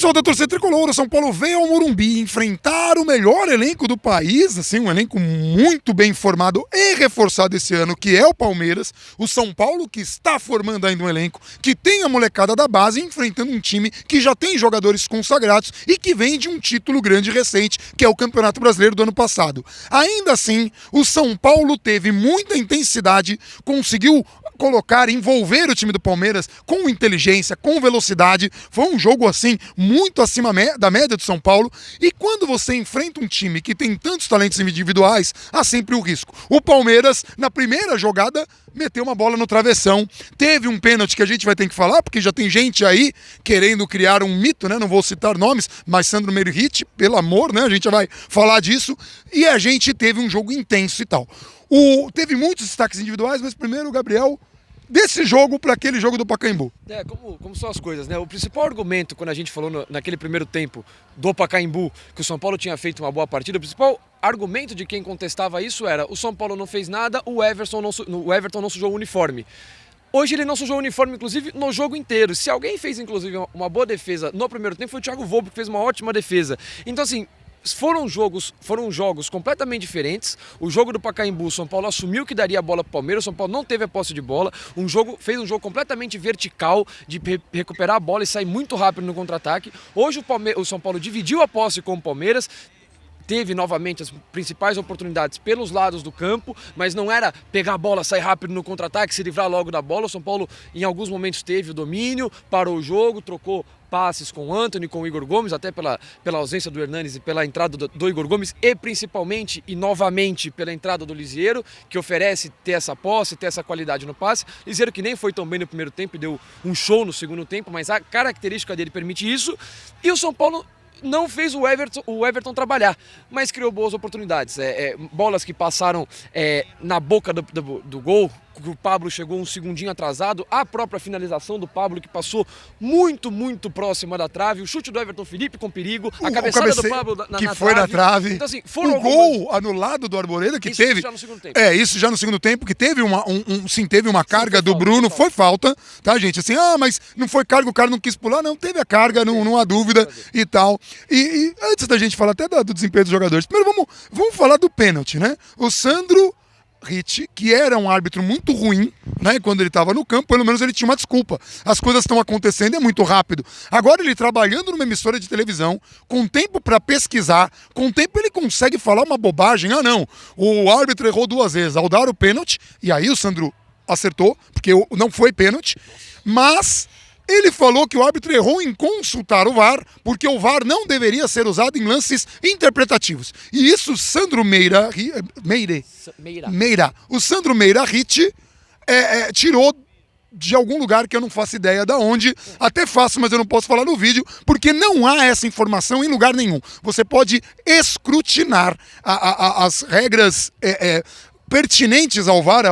Pessoal da torcida tricolor, o São Paulo veio ao Morumbi enfrentar o melhor elenco do país, assim, um elenco muito bem formado e reforçado esse ano, que é o Palmeiras. O São Paulo, que está formando ainda um elenco, que tem a molecada da base, enfrentando um time que já tem jogadores consagrados e que vem de um título grande e recente, que é o Campeonato Brasileiro do ano passado. Ainda assim, o São Paulo teve muita intensidade, conseguiu envolver o time do Palmeiras com inteligência, com velocidade. Foi um jogo, assim, muito acima da média do São Paulo. E quando você enfrenta um time que tem tantos talentos individuais, há sempre o risco. O Palmeiras, na primeira jogada, meteu uma bola no travessão. Teve um pênalti que a gente vai ter que falar, porque já tem gente aí querendo criar um mito, né? Não vou citar nomes, mas Sandro Meirihit, pelo amor, né? A gente já vai falar disso. E a gente teve um jogo intenso e tal. Teve muitos destaques individuais, mas primeiro o Gabriel, desse jogo para aquele jogo do Pacaembu. Como são as coisas, né? O principal argumento, quando a gente falou naquele primeiro tempo do Pacaembu, que o São Paulo tinha feito uma boa partida, o principal argumento de quem contestava isso era: o São Paulo não fez nada, o Everton não sujou o uniforme. Hoje ele não sujou o uniforme, inclusive, no jogo inteiro. Se alguém fez, inclusive, uma boa defesa no primeiro tempo, foi o Thiago Volpi, que fez uma ótima defesa. Então, assim, foram jogos completamente diferentes. O jogo do Pacaembu, o São Paulo assumiu que daria a bola para o Palmeiras, o São Paulo não teve a posse de bola, fez um jogo completamente vertical, de recuperar a bola e sair muito rápido no contra-ataque. Hoje o São Paulo dividiu a posse com o Palmeiras, teve novamente as principais oportunidades pelos lados do campo, mas não era pegar a bola, sair rápido no contra-ataque, se livrar logo da bola. O São Paulo em alguns momentos teve o domínio, parou o jogo, trocou passes com o Antony, com o Igor Gomes, até pela ausência do Hernanes e pela entrada do Igor Gomes, e principalmente e novamente pela entrada do Lisieiro, que oferece ter essa posse, ter essa qualidade no passe. Lisieiro que nem foi tão bem no primeiro tempo e deu um show no segundo tempo, mas a característica dele permite isso. E o São Paulo não fez o Everton trabalhar, mas criou boas oportunidades. Bolas que passaram na boca do gol, que o Pablo chegou um segundinho atrasado, a própria finalização do Pablo, que passou muito, muito próxima da trave, o chute do Everton Felipe com perigo, a cabeçada do Pablo que foi na trave. Então, assim, o gol anulado do Arboleda, que teve... Isso já no segundo tempo. Isso já no segundo tempo, que teve teve uma carga do Bruno, foi falta, tá, gente? Assim, mas não foi carga, o cara não quis pular, não, teve a carga, não há dúvida e tal. E antes da gente falar até do desempenho dos jogadores, primeiro vamos falar do pênalti, né? O Sandro Ritt, que era um árbitro muito ruim, né, quando ele estava no campo, pelo menos ele tinha uma desculpa. As coisas estão acontecendo, é muito rápido. Agora ele trabalhando numa emissora de televisão, com tempo para pesquisar, com tempo ele consegue falar uma bobagem. Não, o árbitro errou 2 vezes ao dar o pênalti, e aí o Sandro acertou, porque não foi pênalti, mas ele falou que o árbitro errou em consultar o VAR, porque o VAR não deveria ser usado em lances interpretativos. E isso Sandro Meira, o Sandro Meirihit tirou de algum lugar que eu não faço ideia de onde, até faço, mas eu não posso falar no vídeo, porque não há essa informação em lugar nenhum. Você pode escrutinar as regras pertinentes ao VAR,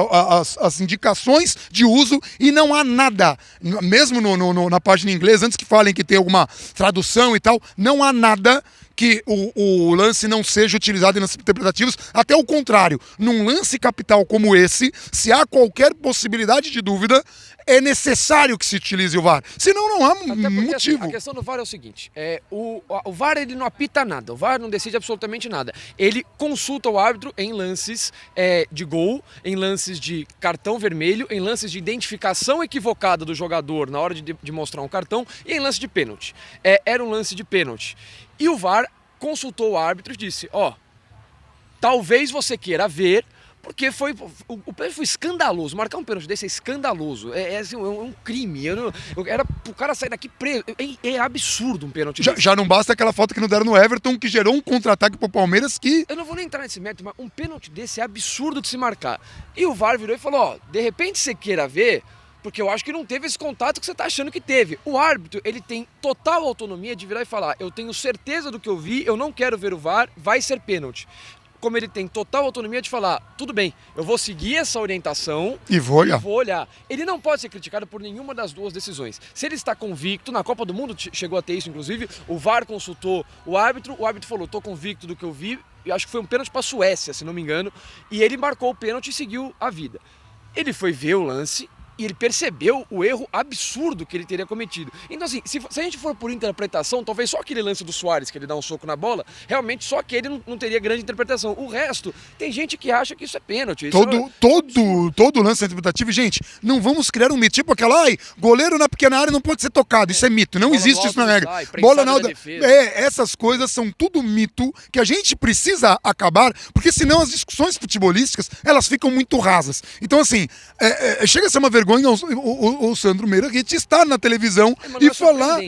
as indicações de uso, e não há nada, mesmo na página em inglês, antes que falem que tem alguma tradução e tal, não há nada que o lance não seja utilizado em lances interpretativos, até o contrário. Num lance capital como esse, se há qualquer possibilidade de dúvida, é necessário que se utilize o VAR. Senão não há motivo. Assim, a questão do VAR é o seguinte, o VAR ele não apita nada, o VAR não decide absolutamente nada. Ele consulta o árbitro em lances de gol, em lances de cartão vermelho, em lances de identificação equivocada do jogador na hora de mostrar um cartão e em lance de pênalti. Era um lance de pênalti. E o VAR consultou o árbitro e disse: talvez você queira ver, porque o pênalti foi escandaloso. Marcar um pênalti desse é escandaloso. Assim, um crime. Era pro cara sair daqui preso. É absurdo um pênalti desse. Já não basta aquela falta que não deram no Everton, que gerou um contra-ataque pro Palmeiras que... Eu não vou nem entrar nesse mérito, mas um pênalti desse é absurdo de se marcar. E o VAR virou e falou: de repente você queira ver, porque eu acho que não teve esse contato que você está achando que teve. O árbitro, ele tem total autonomia de virar e falar: eu tenho certeza do que eu vi, eu não quero ver o VAR, vai ser pênalti. Como ele tem total autonomia de falar: tudo bem, eu vou seguir essa orientação e vou olhar. Ele não pode ser criticado por nenhuma das duas decisões. Se ele está convicto, na Copa do Mundo chegou a ter isso, inclusive, o VAR consultou o árbitro falou: estou convicto do que eu vi, eu acho que foi um pênalti para a Suécia, se não me engano, e ele marcou o pênalti e seguiu a vida. Ele foi ver o lance E ele percebeu o erro absurdo que ele teria cometido. Então, assim, se a gente for por interpretação, talvez só aquele lance do Suárez, que ele dá um soco na bola, realmente só aquele não teria grande interpretação. O resto, tem gente que acha que isso é pênalti. Todo lance é interpretativo. Gente, não vamos criar um mito. Tipo aquela, goleiro na pequena área não pode ser tocado. Isso é mito. Não existe isso na regra. Bola na defesa. Essas coisas são tudo mito que a gente precisa acabar, porque senão as discussões futebolísticas, elas ficam muito rasas. Então, assim, chega a ser uma vergonha o Sandro Meirahit estar na televisão e falar...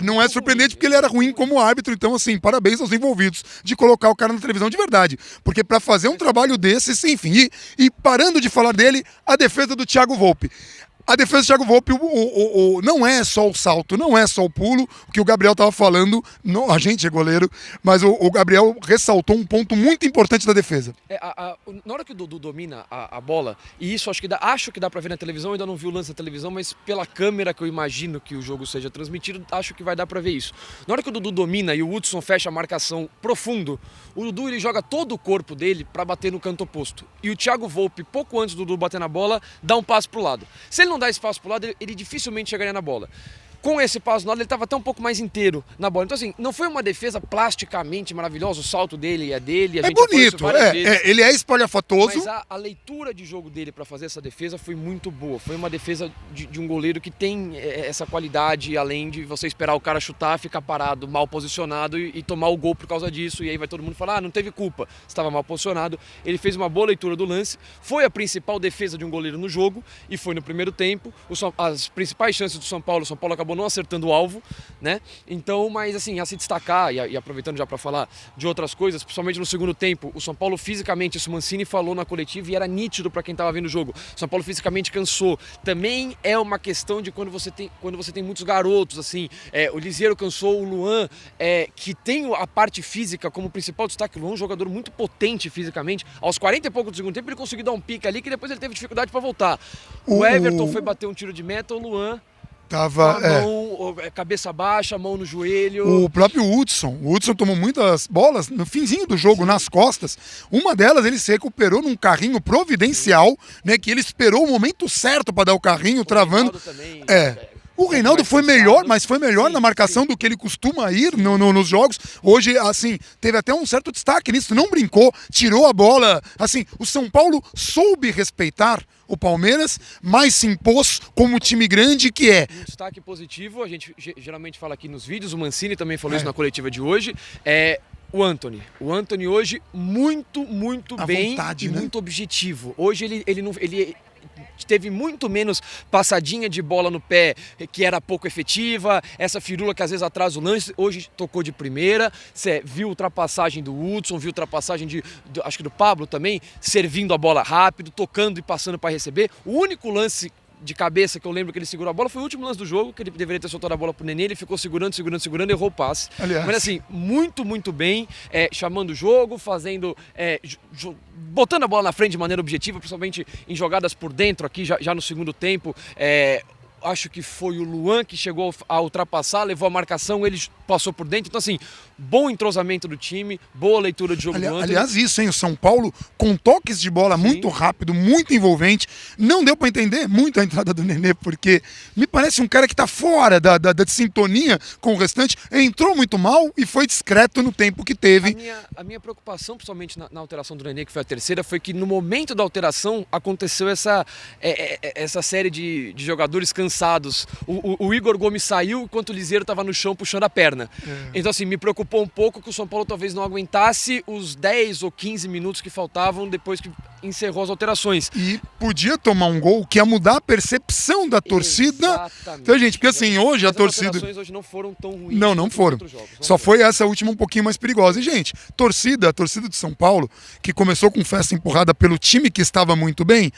não é surpreendente porque ele era ruim como árbitro. Então, assim, parabéns aos envolvidos de colocar o cara na televisão de verdade. Porque para fazer um trabalho desses, enfim, e parando de falar dele, a defesa do Thiago Volpi. A defesa do Thiago Volpi não é só o salto, não é só o pulo, o que o Gabriel estava falando, a gente é goleiro, mas o Gabriel ressaltou um ponto muito importante da defesa. Na hora que o Dudu domina a bola, e isso acho que dá para ver na televisão, eu ainda não vi o lance da televisão, mas pela câmera que eu imagino que o jogo seja transmitido, acho que vai dar para ver isso. Na hora que o Dudu domina e o Hudson fecha a marcação profundo, o Dudu ele joga todo o corpo dele para bater no canto oposto. E o Thiago Volpi, pouco antes do Dudu bater na bola, dá um passo pro lado. Se ele não dá espaço pro lado, ele dificilmente chegaria na bola. Com esse passo no lado, ele estava até um pouco mais inteiro na bola. Então, assim, não foi uma defesa plasticamente maravilhosa, o salto dele é dele. A gente bonito, ele é espalhafatoso. Mas a leitura de jogo dele para fazer essa defesa foi muito boa. Foi uma defesa de um goleiro que tem essa qualidade, além de você esperar o cara chutar, ficar parado, mal posicionado e tomar o gol por causa disso. E aí vai todo mundo falar, não teve culpa, estava mal posicionado. Ele fez uma boa leitura do lance, foi a principal defesa de um goleiro no jogo e foi no primeiro tempo. As principais chances do São Paulo acabou não acertando o alvo, né? Então, mas assim, a se destacar, e aproveitando já para falar de outras coisas, principalmente no segundo tempo, o São Paulo fisicamente, isso o Mancini falou na coletiva e era nítido para quem estava vendo o jogo, o São Paulo fisicamente cansou. Também é uma questão de quando você tem muitos garotos, assim, o Lisieiro cansou, o Luan, que tem a parte física como principal destaque. O Luan é um jogador muito potente fisicamente, aos 40 e pouco do segundo tempo ele conseguiu dar um pique ali que depois ele teve dificuldade para voltar. O Everton foi bater um tiro de meta, o Luan tava mão, cabeça baixa, mão no joelho. O próprio Hudson tomou muitas bolas no finzinho do jogo, nas costas. Uma delas ele se recuperou num carrinho providencial, né, que ele esperou o momento certo para dar o carrinho, travando. Também, o Reinaldo foi melhor, mas foi melhor na marcação do que ele costuma ir nos jogos. Hoje, assim, teve até um certo destaque nisso, não brincou, tirou a bola. Assim, o São Paulo soube respeitar o Palmeiras, mas se impôs como time grande que é. Um destaque positivo, a gente geralmente fala aqui nos vídeos, o Mancini também falou isso na coletiva de hoje, o Antony. O Antony hoje muito bem vontade, e muito objetivo. Hoje ele teve muito menos passadinha de bola no pé, que era pouco efetiva, essa firula que às vezes atrasa o lance, hoje tocou de primeira, você viu ultrapassagem do Hudson, viu ultrapassagem acho que do Pablo também, servindo a bola rápido, tocando e passando para receber. O único lance de cabeça que eu lembro que ele segurou a bola foi o último lance do jogo, que ele deveria ter soltado a bola pro Nenê, ele ficou segurando, errou o passe. Aliás. Mas assim, muito bem, chamando o jogo, fazendo, botando a bola na frente de maneira objetiva, principalmente em jogadas por dentro aqui, já no segundo tempo. Acho que foi o Luan que chegou a ultrapassar, levou a marcação, ele passou por dentro. Então, assim, bom entrosamento do time, boa leitura de jogo do Antony. Aliás, isso, hein? O São Paulo, com toques de bola muito rápido, muito envolvente. Não deu para entender muito a entrada do Nenê, porque me parece um cara que tá fora da sintonia com o restante. Entrou muito mal e foi discreto no tempo que teve. A minha preocupação, principalmente na alteração do Nenê, que foi a terceira, foi que no momento da alteração aconteceu essa série de jogadores cansados. O Igor Gomes saiu enquanto o Lisieiro estava no chão puxando a perna. Então, assim, me preocupou um pouco que o São Paulo talvez não aguentasse os 10 ou 15 minutos que faltavam depois que encerrou as alterações. E podia tomar um gol que ia mudar a percepção da torcida. Exatamente. Então, gente, porque assim, hoje a torcida... As alterações hoje não foram tão ruins. Não foram. Só foi essa última um pouquinho mais perigosa. E, gente, a torcida de São Paulo, que começou com festa empurrada pelo time que estava muito bem,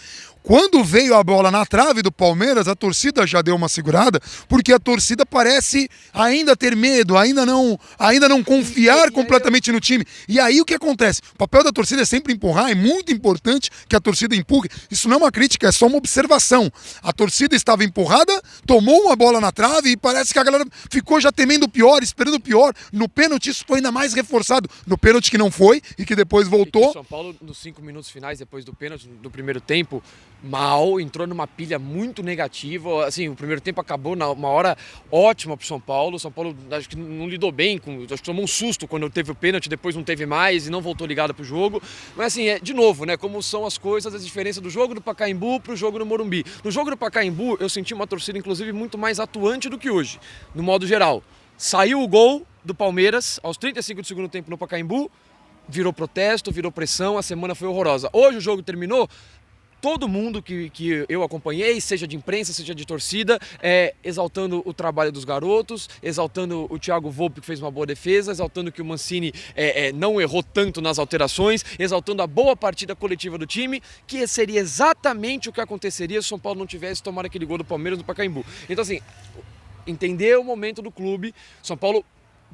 quando veio a bola na trave do Palmeiras, a torcida já deu uma segurada, porque a torcida parece ainda ter medo, ainda não confiar completamente no time. E aí o que acontece? O papel da torcida é sempre empurrar, é muito importante que a torcida empurre. Isso não é uma crítica, é só uma observação. A torcida estava empurrada, tomou uma bola na trave e parece que a galera ficou já temendo o pior, esperando o pior. No pênalti isso foi ainda mais reforçado. No pênalti que não foi e que depois voltou. O São Paulo, nos 5 minutos finais, depois do pênalti, do primeiro tempo, mal, entrou numa pilha muito negativa. Assim, o primeiro tempo acabou numa hora ótima pro São Paulo. O São Paulo acho que não lidou bem, acho que tomou um susto quando teve o pênalti, depois não teve mais e não voltou ligado pro jogo. Mas assim, de novo, né, como são as coisas, a diferença do jogo do Pacaembu pro jogo no Morumbi. No jogo do Pacaembu, eu senti uma torcida inclusive muito mais atuante do que hoje, no modo geral. Saiu o gol do Palmeiras aos 35 do segundo tempo no Pacaembu, virou protesto, virou pressão, a semana foi horrorosa. Hoje o jogo terminou, todo mundo que eu acompanhei, seja de imprensa, seja de torcida, exaltando o trabalho dos garotos, exaltando o Thiago Volpi, que fez uma boa defesa, exaltando que o Mancini não errou tanto nas alterações, exaltando a boa partida coletiva do time, que seria exatamente o que aconteceria se o São Paulo não tivesse tomado aquele gol do Palmeiras no Pacaembu. Então assim, entender o momento do clube, São Paulo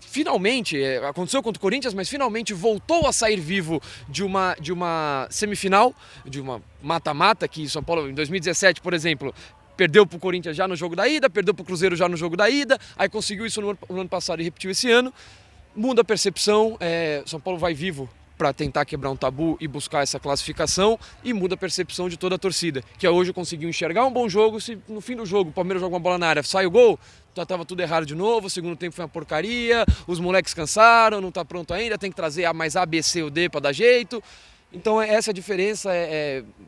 finalmente, aconteceu contra o Corinthians, mas finalmente voltou a sair vivo de uma semifinal, de uma mata-mata, que São Paulo em 2017, por exemplo, perdeu para o Corinthians já no jogo da ida, perdeu para o Cruzeiro já no jogo da ida, aí conseguiu isso no ano passado e repetiu esse ano. Muda a percepção, São Paulo vai vivo para tentar quebrar um tabu e buscar essa classificação, e muda a percepção de toda a torcida, que hoje conseguiu enxergar um bom jogo. Se no fim do jogo o Palmeiras joga uma bola na área, sai o gol, já estava tudo errado de novo, o segundo tempo foi uma porcaria, os moleques cansaram, não está pronto ainda, tem que trazer mais A, B, C ou D para dar jeito. Então essa é a diferença,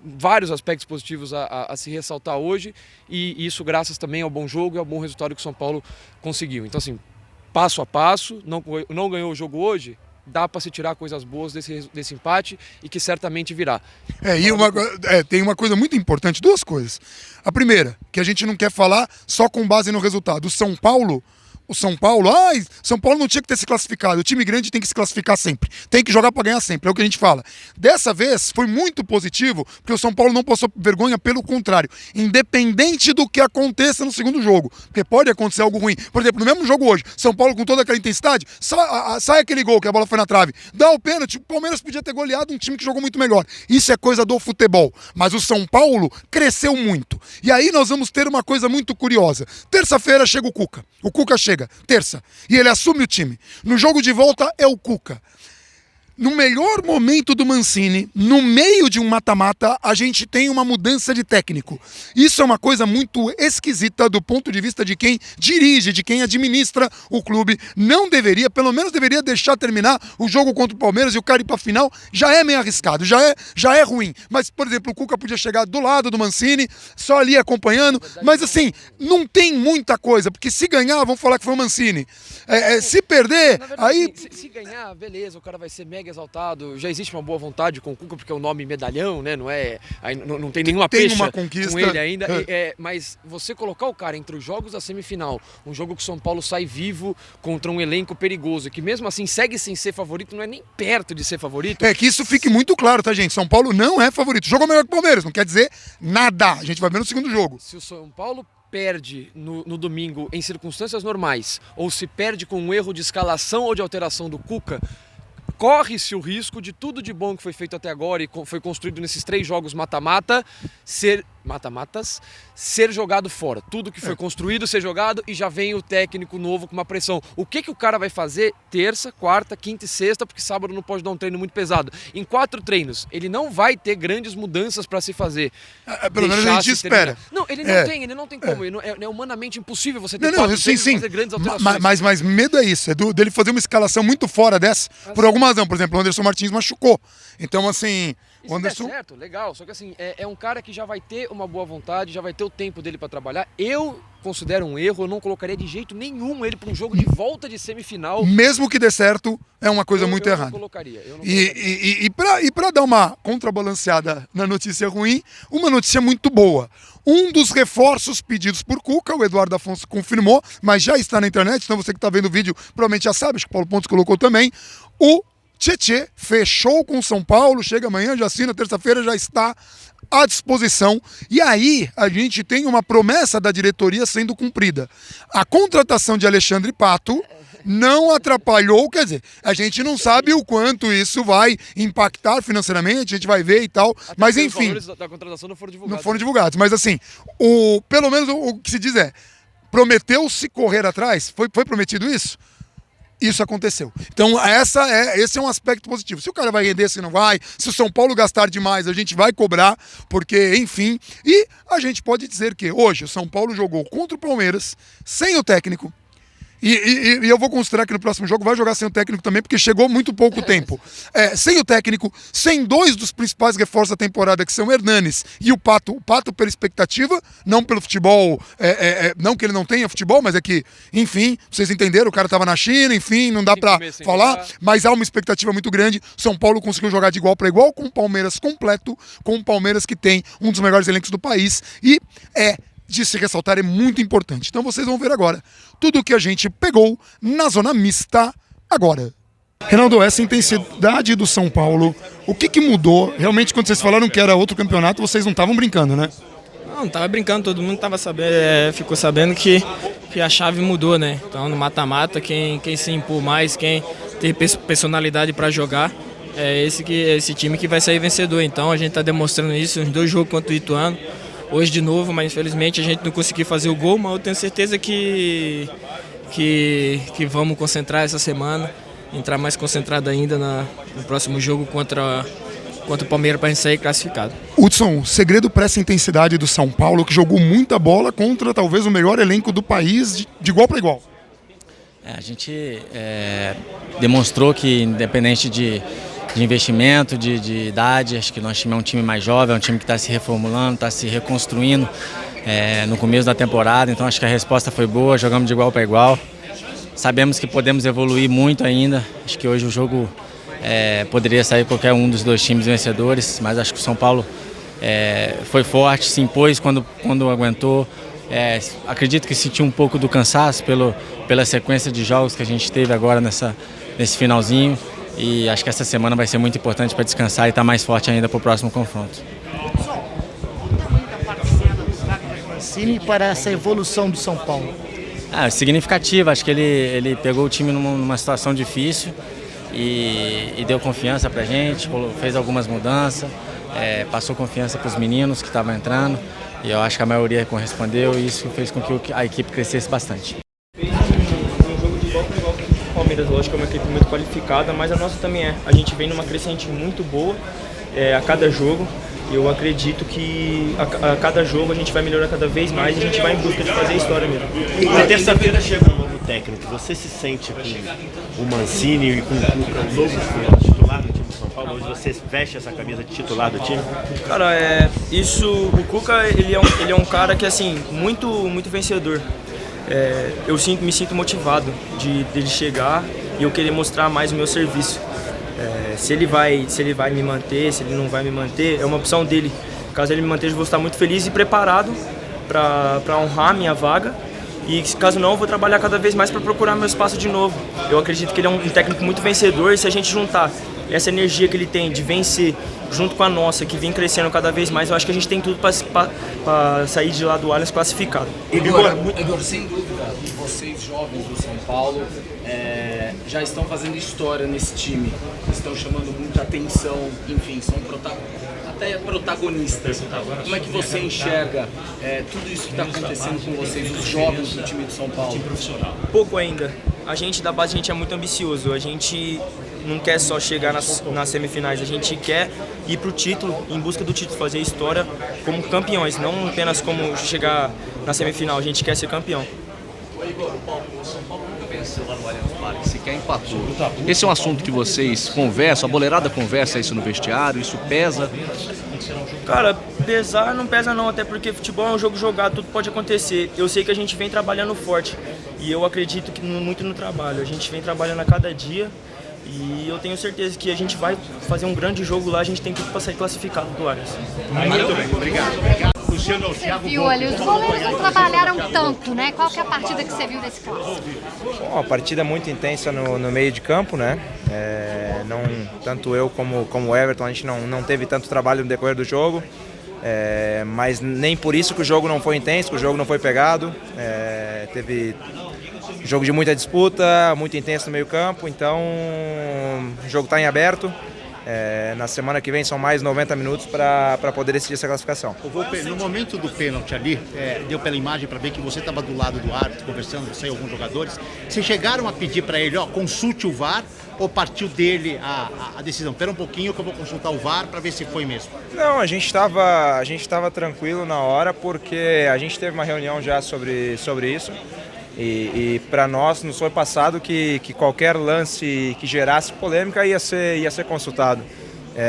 vários aspectos positivos a se ressaltar hoje, e isso graças também ao bom jogo e ao bom resultado que o São Paulo conseguiu. Então assim, passo a passo, não ganhou o jogo hoje, dá para se tirar coisas boas desse empate, e que certamente virá. Tem uma coisa muito importante, duas coisas. A primeira, que a gente não quer falar só com base no resultado. O São Paulo não tinha que ter se classificado. O time grande tem que se classificar sempre. Tem que jogar para ganhar sempre, é o que a gente fala. Dessa vez foi muito positivo, porque o São Paulo não passou vergonha, pelo contrário. Independente do que aconteça no segundo jogo, porque pode acontecer algo ruim. Por exemplo, no mesmo jogo hoje, São Paulo com toda aquela intensidade, sai aquele gol que a bola foi na trave, dá o pênalti, o Palmeiras podia ter goleado um time que jogou muito melhor. Isso é coisa do futebol. Mas o São Paulo cresceu muito. E aí nós vamos ter uma coisa muito curiosa. Terça-feira chega o Cuca. O Cuca chega terça, e ele assume o time. No jogo de volta é o Cuca. No melhor momento do Mancini, no meio de um mata-mata, a gente tem uma mudança de técnico. Isso é uma coisa muito esquisita do ponto de vista de quem dirige, de quem administra o clube. Não deveria, pelo menos deveria deixar terminar o jogo contra o Palmeiras e o cara ir pra final. Já é meio arriscado, já é ruim. Mas, por exemplo, o Cuca podia chegar do lado do Mancini, só ali acompanhando. Mas assim, não tem muita coisa, porque se ganhar, vão falar que foi o Mancini. Se perder, verdade, aí... Se ganhar, beleza, o cara vai ser mega exaltado. Já existe uma boa vontade com o Cuca, porque é o nome medalhão, né? Não tem nenhuma pecha uma conquista com ele ainda. Mas você colocar o cara entre os jogos da semifinal, um jogo que o São Paulo sai vivo contra um elenco perigoso, que mesmo assim segue sem ser favorito, não é nem perto de ser favorito. Que isso fique muito claro, tá, gente? São Paulo não é favorito. Jogou melhor que o Palmeiras, não quer dizer nada. A gente vai ver no segundo jogo. Se o São Paulo perde no domingo em circunstâncias normais, ou se perde com um erro de escalação ou de alteração do Cuca, corre-se o risco de tudo de bom que foi feito até agora e foi construído nesses 3 jogos mata-matas ser jogado fora. Tudo que foi construído ser jogado, e já vem o técnico novo com uma pressão. O que o cara vai fazer terça, quarta, quinta e sexta, porque sábado não pode dar um treino muito pesado. Em 4 treinos, ele não vai ter grandes mudanças para se fazer. Pelo menos a gente espera. Não, ele não tem como. É humanamente impossível você ter 4 treinos e fazer grandes alterações. Mas medo é isso, dele fazer uma escalação muito fora dessa, por alguma razão. Por exemplo, o Anderson Martins machucou. Então, assim... Isso é certo, legal, só que assim, é um cara que já vai ter uma boa vontade, já vai ter o tempo dele para trabalhar. Eu considero um erro, eu não colocaria de jeito nenhum ele para um jogo de volta de semifinal. Mesmo que dê certo, é uma coisa muito errada. Eu não colocaria. E para dar uma contrabalanceada na notícia ruim, uma notícia muito boa. Um dos reforços pedidos por Cuca, o Eduardo Afonso confirmou, mas já está na internet, então você que está vendo o vídeo provavelmente já sabe, acho que o Paulo Pontes colocou também, o Tietê fechou com o São Paulo, chega amanhã, já assina, terça-feira já está à disposição. E aí a gente tem uma promessa da diretoria sendo cumprida. A contratação de Alexandre Pato não atrapalhou, quer dizer, a gente não sabe o quanto isso vai impactar financeiramente, a gente vai ver e tal, até mas enfim... Os valores da contratação não foram divulgados. Não foram divulgados, mas assim, pelo menos o que se diz prometeu-se correr atrás, foi prometido isso? isso aconteceu. Então esse é um aspecto positivo. Se o cara vai render, se não vai, se o São Paulo gastar demais, a gente vai cobrar, porque, enfim. E a gente pode dizer que hoje o São Paulo jogou contra o Palmeiras, sem o técnico. E eu vou considerar que no próximo jogo vai jogar sem o técnico também, porque chegou muito pouco tempo. Sem o técnico, sem dois dos principais reforços da temporada, que são o Hernanes e o Pato. O Pato pela expectativa, não pelo futebol, não que ele não tenha futebol, mas é que, enfim, vocês entenderam, o cara estava na China, enfim, não dá pra falar, mas há uma expectativa muito grande. São Paulo conseguiu jogar de igual para igual com o Palmeiras completo, com o Palmeiras que tem um dos melhores elencos do país e de se ressaltar, é muito importante. Então vocês vão ver agora tudo o que a gente pegou na zona mista agora. Reinaldo, essa intensidade do São Paulo, o que mudou? Realmente, quando vocês falaram que era outro campeonato, vocês não estavam brincando, né? Não estava brincando, todo mundo ficou sabendo que a chave mudou, né? Então, no mata-mata, quem se impor mais, quem ter personalidade para jogar, é esse time que vai sair vencedor. Então, a gente está demonstrando isso nos 2 jogos contra o Ituano. Hoje de novo, mas infelizmente a gente não conseguiu fazer o gol, mas eu tenho certeza que vamos concentrar essa semana, entrar mais concentrado ainda no próximo jogo contra o Palmeiras para a gente sair classificado. Hudson, o segredo para essa intensidade do São Paulo, que jogou muita bola contra talvez o melhor elenco do país, de igual para igual. A gente demonstrou que, independente de investimento, de idade, acho que nós time é um time mais jovem, é um time que está se reformulando, está se reconstruindo no começo da temporada, então acho que a resposta foi boa, jogamos de igual para igual. Sabemos que podemos evoluir muito ainda, acho que hoje o jogo poderia sair qualquer um dos 2 times vencedores, mas acho que o São Paulo foi forte, se impôs quando aguentou. Acredito que sentiu um pouco do cansaço pela sequência de jogos que a gente teve agora nesse finalzinho. E acho que essa semana vai ser muito importante para descansar e estar mais forte ainda para o próximo confronto. Mancini para essa evolução do São Paulo? Significativa, acho que ele pegou o time numa situação difícil e deu confiança para a gente, fez algumas mudanças, passou confiança para os meninos que estavam entrando e eu acho que a maioria correspondeu e isso fez com que a equipe crescesse bastante. Palmeiras, lógico, é uma equipe muito qualificada, mas a nossa também é. A gente vem numa crescente muito boa a cada jogo e eu acredito que a cada jogo a gente vai melhorar cada vez mais e a gente vai em busca de fazer a história mesmo. Na terça-feira chega um novo técnico. Você se sente com o Mancini e com o Cuca, o novo titular do time de São Paulo? Hoje você veste essa camisa de titular do time? Cara, o Cuca ele é um cara que assim, muito, muito vencedor. Eu me sinto motivado de chegar e eu querer mostrar mais o meu serviço. Se ele vai me manter, se ele não vai me manter, é uma opção dele. Caso ele me mantenha, eu vou estar muito feliz e preparado para honrar a minha vaga. E caso não, eu vou trabalhar cada vez mais para procurar meu espaço de novo. Eu acredito que ele é um técnico muito vencedor e se a gente juntar essa energia que ele tem de vencer junto com a nossa, que vem crescendo cada vez mais, eu acho que a gente tem tudo para sair de lá do Allianz classificado. Igor, sem dúvida, vocês jovens do São Paulo já estão fazendo história nesse time, estão chamando muita atenção, enfim, são até protagonistas. Como é que você enxerga tudo isso que está acontecendo com vocês, os jovens do time de São Paulo? Pouco ainda. A gente da base, a gente é muito ambicioso, a gente não quer só chegar nas semifinais, a gente quer ir para o título, em busca do título, fazer história como campeões, não apenas como chegar na semifinal, a gente quer ser campeão. O São Paulo nunca venceu lá no Allianz Parque, sequer empatou. Esse é um assunto que vocês conversam, a boleirada conversa isso no vestiário, isso pesa? Cara, pesar não pesa não, até porque futebol é um jogo jogado, tudo pode acontecer. Eu sei que a gente vem trabalhando forte e eu acredito muito no trabalho, a gente vem trabalhando a cada dia. E eu tenho certeza que a gente vai fazer um grande jogo lá, a gente tem tudo para sair classificado do Allianz. Muito bem, obrigado. Você viu ali, os goleiros não trabalharam tanto, né? Qual que é a partida que você viu desse clássico? Bom, a partida muito intensa no meio de campo, né? Tanto eu como o Everton, a gente não teve tanto trabalho no decorrer do jogo. Mas nem por isso que o jogo não foi intenso, que o jogo não foi pegado. Teve jogo de muita disputa, muito intenso no meio campo, então o jogo está em aberto Na semana que vem são mais 90 minutos para poder decidir essa classificação. No momento do pênalti ali, deu pela imagem para ver que você estava do lado do árbitro, conversando, você e alguns jogadores. Vocês chegaram a pedir para ele, consulte o VAR, ou partiu dele a decisão? Espera um pouquinho que eu vou consultar o VAR para ver se foi mesmo. Não, a gente estava tranquilo na hora, porque a gente teve uma reunião já sobre isso. E para nós nos foi passado que qualquer lance que gerasse polêmica ia ser consultado.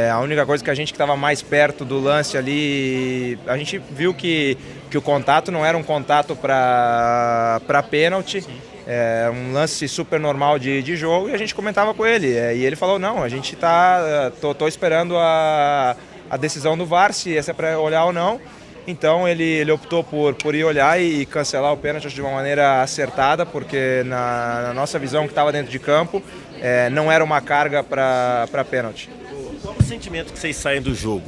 A única coisa que a gente que estava mais perto do lance ali, a gente viu que o contato não era um contato para pênalti, um lance super normal de jogo, e a gente comentava com ele. E ele falou, não, a gente tô esperando a decisão do VAR, se essa é para olhar ou não. Então ele optou por ir olhar e cancelar o pênalti de uma maneira acertada, porque na nossa visão que estava dentro de campo, não era uma carga para pênalti. Qual o sentimento que vocês saem do jogo?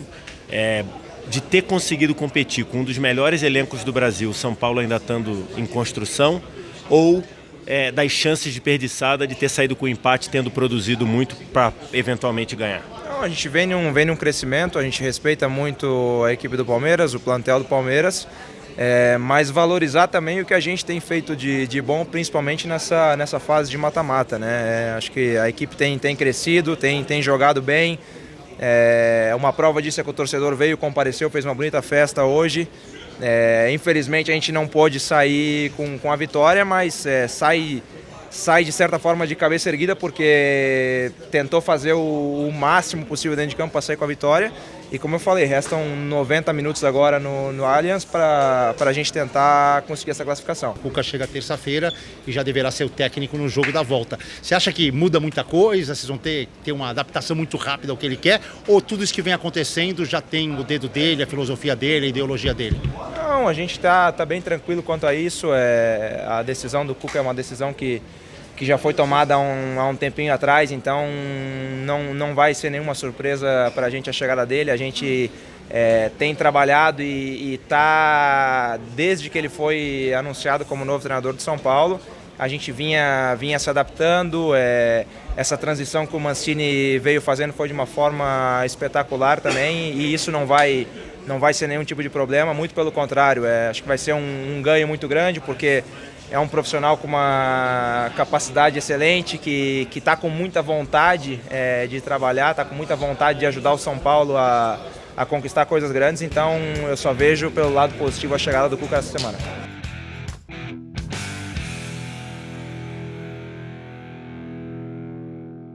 De ter conseguido competir com um dos melhores elencos do Brasil, São Paulo ainda estando em construção, ou das chances de desperdiçada de ter saído com empate, tendo produzido muito para eventualmente ganhar? A gente vem num crescimento, a gente respeita muito a equipe do Palmeiras, o plantel do Palmeiras, mas valorizar também o que a gente tem feito de bom, principalmente nessa fase de mata-mata, né? Acho que a equipe tem crescido, tem jogado bem. Uma prova disso é que o torcedor veio, compareceu, fez uma bonita festa hoje. Infelizmente a gente não pôde sair com a vitória, mas sai de certa forma de cabeça erguida, porque tentou fazer o máximo possível dentro de campo para sair com a vitória. E como eu falei, restam 90 minutos agora no Allianz para a gente tentar conseguir essa classificação. O Cuca chega terça-feira e já deverá ser o técnico no jogo da volta. Você acha que muda muita coisa? Vocês vão ter uma adaptação muito rápida ao que ele quer? Ou tudo isso que vem acontecendo já tem o dedo dele, a filosofia dele, a ideologia dele? Não, a gente tá bem tranquilo quanto a isso. A decisão do Cuca é uma decisão que já foi tomada há um tempinho atrás, então não vai ser nenhuma surpresa para a gente a chegada dele. A gente tem trabalhado e está, desde que ele foi anunciado como novo treinador de São Paulo, a gente vinha se adaptando. Essa transição que o Mancini veio fazendo foi de uma forma espetacular também, e isso não vai ser nenhum tipo de problema, muito pelo contrário. Acho que vai ser um ganho muito grande, porque é um profissional com uma capacidade excelente, que está com muita vontade de trabalhar, está com muita vontade de ajudar o São Paulo a conquistar coisas grandes. Então eu só vejo pelo lado positivo a chegada do Cuca essa semana.